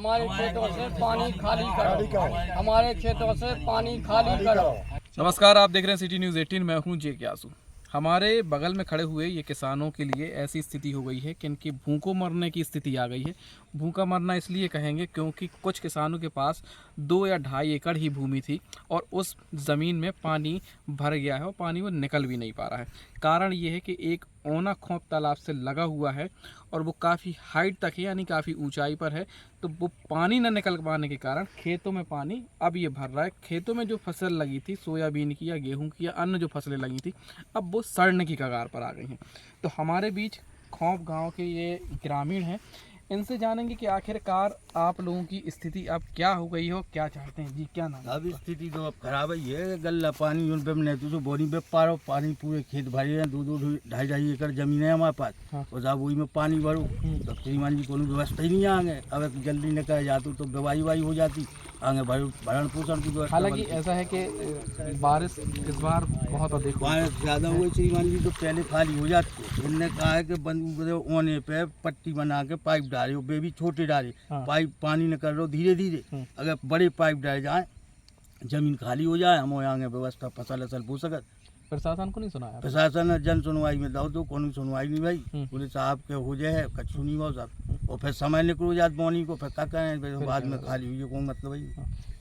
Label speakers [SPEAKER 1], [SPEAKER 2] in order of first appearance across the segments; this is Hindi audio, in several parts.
[SPEAKER 1] हमारे खेतों से पानी खाली करो, हमारे खेतों से पानी खाली करो।
[SPEAKER 2] नमस्कार, आप देख रहे हैं सिटी न्यूज़ 18। मैं हूं जे क्यासू। हमारे बगल में खड़े हुए ये किसानों के लिए ऐसी स्थिति हो गई है कि इनकी भूखों मरने की स्थिति आ गई है। भूखा मरना इसलिए कहेंगे क्योंकि कुछ किसानों के पास 2 या 2.5 एकड़ ही भूमि थी और उस ज़मीन में पानी भर गया है और पानी वो निकल भी नहीं पा रहा है। कारण ये है कि एक औना खोप तालाब से लगा हुआ है और वो काफ़ी हाइट तक है, यानी काफ़ी ऊंचाई पर है। तो वो पानी न निकल पाने के कारण खेतों में पानी अब ये भर रहा है। खेतों में जो फसल लगी थी सोयाबीन की या गेहूं की या अन्य जो फसलें लगी थी, अब वो सड़ने की कगार पर आ गई हैं। तो हमारे बीच खौफ गांव के ये ग्रामीण हैं, इनसे जानेंगे कि आखिरकार आप लोगों की स्थिति अब क्या हो गई हो, क्या चाहते हैं। जी, क्या नाम है?
[SPEAKER 3] अब स्थिति तो अब खराब ही है। गल्ला पानी उन पे नहीं तो बोरी पे पारो पानी पूरे खेत भरे हैं। 2-2.5 एकड़ जमीन है हमारे पास।
[SPEAKER 2] हाँ।
[SPEAKER 3] और साहब वही में पानी भरो तो श्रीमान जी को व्यवस्था ही नहीं आगे। अब जल्दी निकल जाती तो दवाई वाई हो जाती आगे भरण पोषण की व्यवस्था।
[SPEAKER 2] हालांकि ऐसा है कि बारिश इस बार बहुत अधिक
[SPEAKER 3] बारिश ज़्यादा हुई श्रीमान जी तो पहले खाली हो जाती है। उनने कहा है कि बंद ओने पे पट्टी बना के पाइप डाले, वे भी छोटे डाले।
[SPEAKER 2] हाँ।
[SPEAKER 3] पाइप पानी न कर रहे धीरे धीरे। अगर बड़े पाइप डाले जाए जमीन खाली हो जाए, हम आगे व्यवस्था फसल असल हो सकत।
[SPEAKER 2] प्रशासन को नहीं सुनाया?
[SPEAKER 3] प्रशासन ने जन सुनवाई में दाओ तो कौन सुनवाई नहीं भाई। पुलिस साहब के हो जाए कछु नहीं हो साहब, और फिर समय निकल जात बोनी को फिर क्या करें, बाद में खाली हुई कौन मतलब भाई।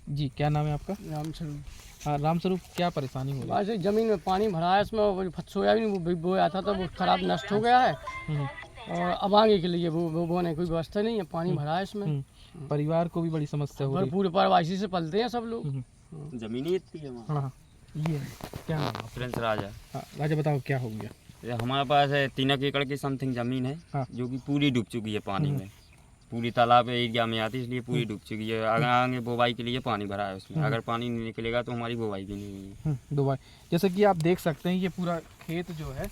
[SPEAKER 2] जी, क्या नाम है आपका?
[SPEAKER 1] रामस्वरूप।
[SPEAKER 2] हाँ, रामस्वरूप, क्या परेशानी हो रही
[SPEAKER 1] ऐसे जमीन में पानी भरा है, इसमें सोयाबीन बोया था तो वो खराब नष्ट हो गया है
[SPEAKER 2] है?
[SPEAKER 1] और अब आगे के लिए वो बोने की कोई व्यवस्था नहीं है। पानी भरा है इसमें,
[SPEAKER 2] परिवार को भी बड़ी समस्या हो रही
[SPEAKER 1] पूरे परिवार इसी से पलते हैं सब लोग।
[SPEAKER 4] जमीन ही इतनी है हमारी।
[SPEAKER 2] हाँ, ये क्या नाम है?
[SPEAKER 4] प्रिंस राजा।
[SPEAKER 2] हाँ, राजा बताओ क्या हो गया?
[SPEAKER 4] ये हमारे पास है 3 एकड़ की समथिंग ज़मीन है।
[SPEAKER 2] हाँ।
[SPEAKER 4] जो कि पूरी डूब चुकी है पानी में। पूरी तालाब एरिया में आती है इसलिए पूरी डूब चुकी है। अगर आगे बुवाई के लिए पानी भरा है उसमें, अगर पानी नहीं निकलेगा तो हमारी बुवाई भी नहीं होगी।
[SPEAKER 2] दुबई, जैसे कि आप देख सकते हैं ये पूरा खेत जो है,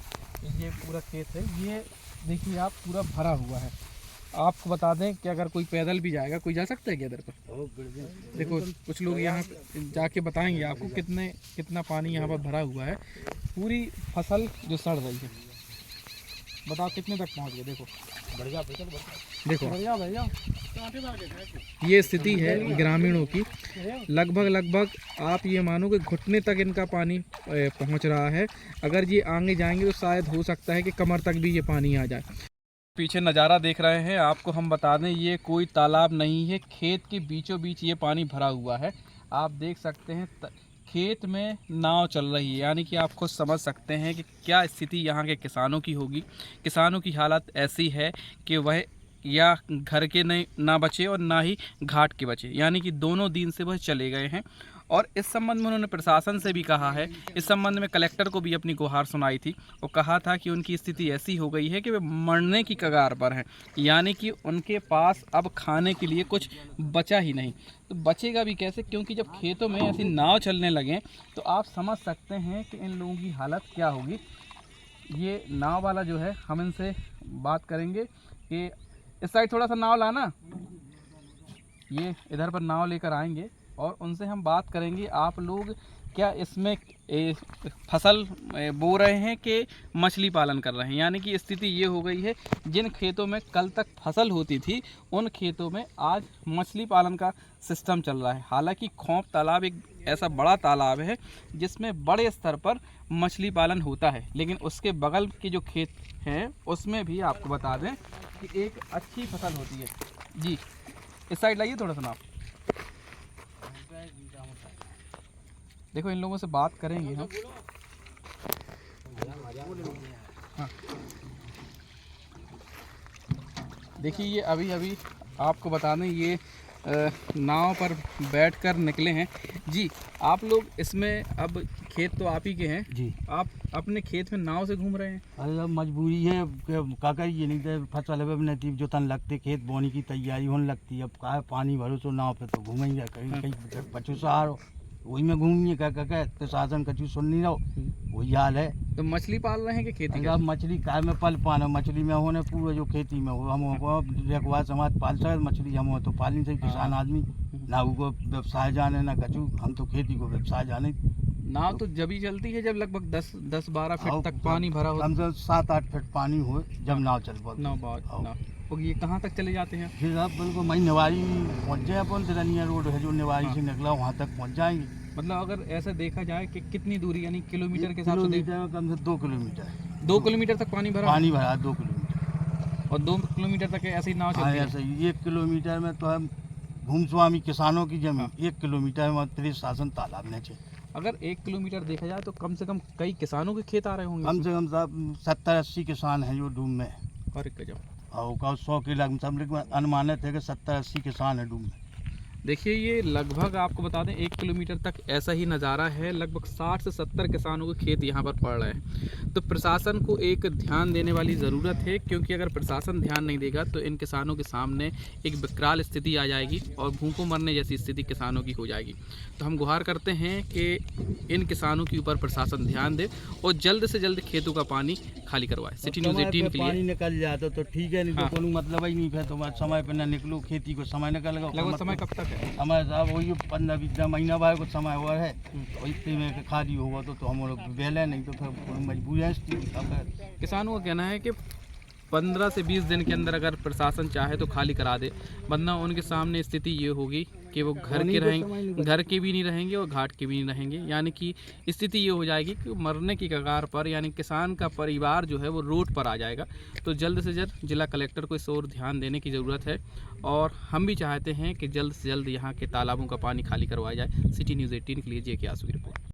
[SPEAKER 2] ये पूरा खेत है, ये देखिए आप पूरा भरा हुआ है। आपको बता दें कि अगर कोई पैदल भी जाएगा, कोई जा सकता है क्या इधर पर? देखो कुछ लोग यहाँ जाके बताएंगे आपको कितना पानी यहाँ पर भरा हुआ है। पूरी फसल जो सड़ रही है, बताओ कितने तक पहुँच गए। देखो ये स्थिति है ग्रामीणों की। लगभग आप ये मानो कि घुटने तक इनका पानी पहुंच रहा है। अगर ये आगे जाएंगे तो शायद हो सकता है कि कमर तक भी ये पानी आ जाए। पीछे नज़ारा देख रहे हैं, आपको हम बता दें ये कोई तालाब नहीं है, खेत के बीचों बीच ये पानी भरा हुआ है। आप देख सकते हैं खेत में नाव चल रही है, यानी कि आप खुद समझ सकते हैं कि क्या स्थिति यहाँ के किसानों की होगी। किसानों की हालत ऐसी है कि वह या घर के नहीं ना बचे और ना ही घाट के बचे, यानी कि दोनों दिन से वह चले गए हैं। और इस संबंध में उन्होंने प्रशासन से भी कहा है, इस संबंध में कलेक्टर को भी अपनी गुहार सुनाई थी और कहा था कि उनकी स्थिति ऐसी हो गई है कि वे मरने की कगार पर हैं, यानी कि उनके पास अब खाने के लिए कुछ बचा ही नहीं। तो बचेगा भी कैसे, क्योंकि जब खेतों में ऐसी नाव चलने लगें तो आप समझ सकते हैं कि इन लोगों की हालत क्या होगी। ये नाव वाला जो है, हम इनसे बात करेंगे कि इस साइड थोड़ा सा नाव लाना, ये इधर पर नाव लेकर आएंगे और उनसे हम बात करेंगे आप लोग क्या इसमें फसल बो रहे हैं कि मछली पालन कर रहे हैं। यानी कि स्थिति ये हो गई है, जिन खेतों में कल तक फसल होती थी उन खेतों में आज मछली पालन का सिस्टम चल रहा है। हालांकि खौफ तालाब एक ऐसा बड़ा तालाब है जिसमें बड़े स्तर पर मछली पालन होता है, लेकिन उसके बगल के जो खेत हैं उसमें भी आपको बता दें कि एक अच्छी फसल होती है। जी, इस साइड लाइए थोड़ा सा नाप। देखो इन लोगों से बात करेंगे हम। हाँ, देखिए ये अभी आपको बता दें ये नाव पर बैठकर निकले हैं। जी, आप लोग इसमें अब खेत तो आप ही के हैं
[SPEAKER 3] जी,
[SPEAKER 2] आप अपने खेत में नाव से घूम रहे हैं?
[SPEAKER 3] अरे अब मजबूरी है क्या करिए, नहीं तो फसल है नहीं जोतन लगते, खेत बोने की तैयारी होने लगती है। अब कहा पानी भरो तो नाव पे तो घूमेंगे, कहीं बच्चों सहारो वही में घूमिए क्या प्रशासन कचू सुन नहीं रहो, वही हाल है।
[SPEAKER 2] तो मछली पाल रहे हैं कि खेती?
[SPEAKER 3] अब मछली काय में पल पाना, मछली में होने पूरा जो खेती में हो हम रेखवार समाज पाल सकते, मछली हम तो पाल नहीं सकते। किसान आदमी ना उनको व्यवसाय जाने ना कचू, हम तो खेती को व्यवसाय जाने।
[SPEAKER 2] नाव तो जब ही चलती है जब लगभग 10-12 फीट तक पानी भरा हो।
[SPEAKER 3] कम से 7-8 फीट पानी हो जब नाव चल पाती।
[SPEAKER 2] नाव ये कहाँ तक चले जाते हैं?
[SPEAKER 3] फिर आप बिल्कुल वहीं निवारी पहुँच जाए, अपन तिरनिया रोड है जो निवारी से निकला वहाँ तक पहुँच जाएंगे।
[SPEAKER 2] मतलब अगर ऐसा देखा जाए कि कितनी दूरी, यानी किलोमीटर के हिसाब से
[SPEAKER 3] किलोमीटर में कम से 2 किलोमीटर है।
[SPEAKER 2] 2 किलोमीटर तक पानी भरा?
[SPEAKER 3] पानी भरा 2 किलोमीटर।
[SPEAKER 2] और 2 किलोमीटर तक ऐसे ही नाव
[SPEAKER 3] हाँ
[SPEAKER 2] चलती है?
[SPEAKER 3] ऐसे ही 1 किलोमीटर में तो हम भूमस्वामी किसानों की जमीन, 1 किलोमीटर में त्रिश शासन तालाब नीचे।
[SPEAKER 2] अगर 1 किलोमीटर देखा जाए तो कम से कम कई किसानों के खेत आ रहे होंगे?
[SPEAKER 3] कम से कम साहब 70-80 किसान हैं जो डूब में।
[SPEAKER 2] और गजब।
[SPEAKER 3] और का 100 के लग सब अनुमानित है कि 70-80 किसान है डूब में।
[SPEAKER 2] देखिए ये लगभग आपको बता दें 1 किलोमीटर तक ऐसा ही नज़ारा है। लगभग 60 से 70 किसानों के खेत यहाँ पर पड़ रहे हैं। तो प्रशासन को एक ध्यान देने वाली ज़रूरत है, क्योंकि अगर प्रशासन ध्यान नहीं देगा तो इन किसानों के सामने एक विकराल स्थिति आ जाएगी और भूखों मरने जैसी स्थिति किसानों की हो जाएगी। तो हम गुहार करते हैं कि इन किसानों के ऊपर प्रशासन ध्यान दे और जल्द से जल्द खेतों का पानी खाली करवाए। सिटी न्यूज़ 18 के लिए
[SPEAKER 3] पानी निकल जाता तो ठीक है, नहीं
[SPEAKER 2] हाँ।
[SPEAKER 3] तो कोई मतलब ही नहीं है। तो समय पर ना निकलो, खेती को समय निकल गया।
[SPEAKER 2] लगभग समय कब तक है?
[SPEAKER 3] समय साहब वही 15-20 महीना बाद कुछ समय हुआ है, तो इतने में खाली होगा तो हम लोग बेले, नहीं तो फिर मजबूर है।
[SPEAKER 2] किसानों का कहना है कि 15 से 20 दिन के अंदर अगर प्रशासन चाहे तो खाली करा दे, वरना उनके सामने स्थिति ये होगी कि वो घर के भी नहीं रहेंगे और घाट के भी नहीं रहेंगे। यानी कि स्थिति ये हो जाएगी कि मरने की कगार पर, यानी किसान का परिवार जो है वो रोड पर आ जाएगा। तो जल्द से जल्द जिला कलेक्टर को इस ओर ध्यान देने की ज़रूरत है और हम भी चाहते हैं कि जल्द से जल्द यहाँ के तालाबों का पानी खाली करवाया जाए। सिटी न्यूज़ 18 के लिए जे के आसू की रिपोर्ट।